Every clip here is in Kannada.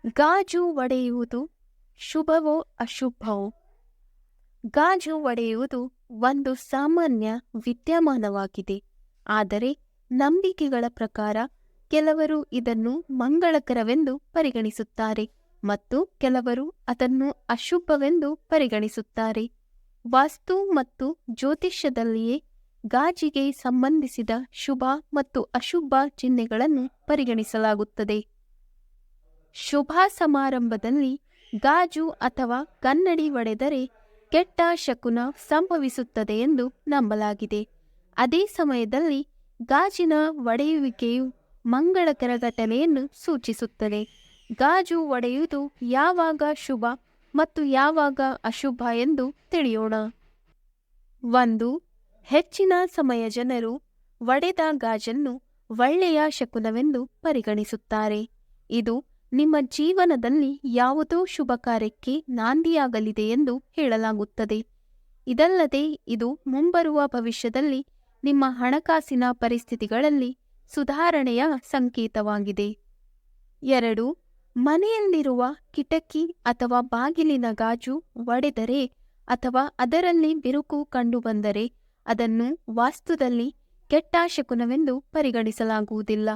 ಗಾಜು ಒಡೆಯುವುದು ಶುಭವೋ ಅಶುಭವೋ? ಗಾಜು ಒಡೆಯುವುದು ಒಂದು ಸಾಮಾನ್ಯ ವಿದ್ಯಮಾನವಾಗಿದೆ. ಆದರೆ ನಂಬಿಕೆಗಳ ಪ್ರಕಾರ ಕೆಲವರು ಇದನ್ನು ಮಂಗಳಕರವೆಂದು ಪರಿಗಣಿಸುತ್ತಾರೆ ಮತ್ತು ಕೆಲವರು ಅದನ್ನು ಅಶುಭವೆಂದು ಪರಿಗಣಿಸುತ್ತಾರೆ. ವಾಸ್ತು ಮತ್ತು ಜ್ಯೋತಿಷ್ಯದಲ್ಲಿಯೇ ಗಾಜಿಗೆ ಸಂಬಂಧಿಸಿದ ಶುಭ ಮತ್ತು ಅಶುಭ ಚಿಹ್ನೆಗಳನ್ನು ಪರಿಗಣಿಸಲಾಗುತ್ತದೆ. ಶುಭ ಸಮಾರಂಭದಲ್ಲಿ ಗಾಜು ಅಥವಾ ಕನ್ನಡಿ ಒಡೆದರೆ ಕೆಟ್ಟ ಶಕುನ ಸಂಭವಿಸುತ್ತದೆ ಎಂದು ನಂಬಲಾಗಿದೆ. ಅದೇ ಸಮಯದಲ್ಲಿ ಗಾಜಿನ ಒಡೆಯುವಿಕೆಯು ಮಂಗಳಕರ ಘಟನೆಯನ್ನು ಸೂಚಿಸುತ್ತದೆ. ಗಾಜು ಒಡೆಯುವುದು ಯಾವಾಗ ಶುಭ ಮತ್ತು ಯಾವಾಗ ಅಶುಭ ಎಂದು ತಿಳಿಯೋಣ. 1. ಹೆಚ್ಚಿನ ಸಮಯ ಜನರು ಒಡೆದ ಗಾಜನ್ನು ಒಳ್ಳೆಯ ಶಕುನವೆಂದು ಪರಿಗಣಿಸುತ್ತಾರೆ. ಇದು ನಿಮ್ಮ ಜೀವನದಲ್ಲಿ ಯಾವುದೋ ಶುಭ ಕಾರ್ಯಕ್ಕೆ ನಾಂದಿಯಾಗಲಿದೆ ಎಂದು ಹೇಳಲಾಗುತ್ತದೆ. ಇದಲ್ಲದೆ ಇದು ಮುಂಬರುವ ಭವಿಷ್ಯದಲ್ಲಿ ನಿಮ್ಮ ಹಣಕಾಸಿನ ಪರಿಸ್ಥಿತಿಗಳಲ್ಲಿ ಸುಧಾರಣೆಯ ಸಂಕೇತವಾಗಿದೆ. 2. ಮನೆಯಲ್ಲಿರುವ ಕಿಟಕಿ ಅಥವಾ ಬಾಗಿಲಿನ ಗಾಜು ಒಡೆದರೆ ಅಥವಾ ಅದರಲ್ಲಿ ಬಿರುಕು ಕಂಡುಬಂದರೆ ಅದನ್ನು ವಾಸ್ತುದಲ್ಲಿ ಕೆಟ್ಟ ಶಕುನವೆಂದು ಪರಿಗಣಿಸಲಾಗುವುದಿಲ್ಲ.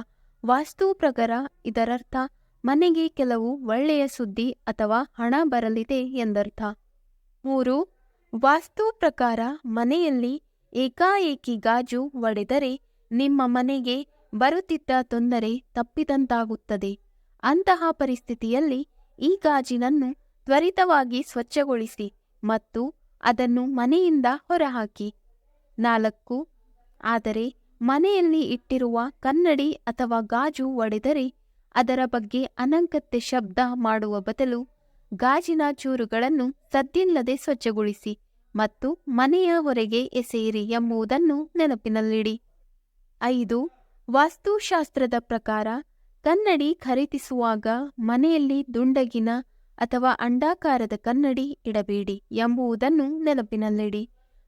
ವಾಸ್ತು ಪ್ರಕಾರ ಇದರರ್ಥ ಮನೆಗೆ ಕೆಲವು ಒಳ್ಳೆಯ ಸುದ್ದಿ ಅಥವಾ ಹಣ ಬರಲಿದೆ ಎಂದರ್ಥ. 3. ವಾಸ್ತು ಪ್ರಕಾರ ಮನೆಯಲ್ಲಿ ಏಕಾಏಕಿ ಗಾಜು ಒಡೆದರೆ ನಿಮ್ಮ ಮನೆಗೆ ಬರುತ್ತಿದ್ದ ತೊಂದರೆ ತಪ್ಪಿದಂತಾಗುತ್ತದೆ. ಅಂತಹ ಪರಿಸ್ಥಿತಿಯಲ್ಲಿ ಈ ಗಾಜಿನನ್ನು ತ್ವರಿತವಾಗಿ ಸ್ವಚ್ಛಗೊಳಿಸಿ ಮತ್ತು ಅದನ್ನು ಮನೆಯಿಂದ ಹೊರಹಾಕಿ. 4. ಆದರೆ ಮನೆಯಲ್ಲಿ ಇಟ್ಟಿರುವ ಕನ್ನಡಿ ಅಥವಾ ಗಾಜು ಒಡೆದರೆ ಅದರ ಬಗ್ಗೆ ಅನಗತ್ಯ ಶಬ್ದ ಮಾಡುವ ಬದಲು ಗಾಜಿನ ಚೂರುಗಳನ್ನು ಸದ್ದಿಲ್ಲದೆ ಸ್ವಚ್ಛಗೊಳಿಸಿ ಮತ್ತು ಮನೆಯ ಹೊರಗೆ ಎಸೆಯಿರಿ ಎಂಬುದನ್ನು ನೆನಪಿನಲ್ಲಿಡಿ. 5. ವಾಸ್ತುಶಾಸ್ತ್ರದ ಪ್ರಕಾರ ಕನ್ನಡಿ ಖರೀದಿಸುವಾಗ ಮನೆಯಲ್ಲಿ ದುಂಡಗಿನ ಅಥವಾ ಅಂಡಾಕಾರದ ಕನ್ನಡಿ ಇಡಬೇಡಿ ಎಂಬುದನ್ನು ನೆನಪಿನಲ್ಲಿಡಿ.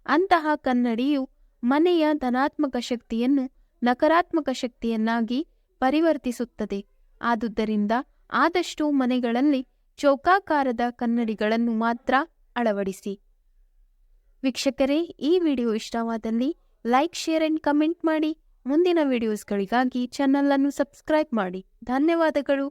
ಅಂತಹ ಕನ್ನಡಿಯು ಮನೆಯ ಧನಾತ್ಮಕ ಶಕ್ತಿಯನ್ನು ನಕಾರಾತ್ಮಕ ಶಕ್ತಿಯನ್ನಾಗಿ ಪರಿವರ್ತಿಸುತ್ತದೆ. ಆದುದರಿಂದ ಆದಷ್ಟು ಮನೆಗಳಲ್ಲಿ ಚೌಕಾಕಾರದ ಕನ್ನಡಿಗಳನ್ನು ಮಾತ್ರ ಅಳವಡಿಸಿ. ವೀಕ್ಷಕರೇ, ಈ ವಿಡಿಯೋ ಇಷ್ಟವಾದಲ್ಲಿ ಲೈಕ್, ಶೇರ್ ಅಂಡ್ ಕಮೆಂಟ್ ಮಾಡಿ. ಮುಂದಿನ ವಿಡಿಯೋಸ್ಗಳಿಗಾಗಿ ಚಾನಲ್ ಅನ್ನು ಸಬ್ಸ್ಕ್ರೈಬ್ ಮಾಡಿ. ಧನ್ಯವಾದಗಳು.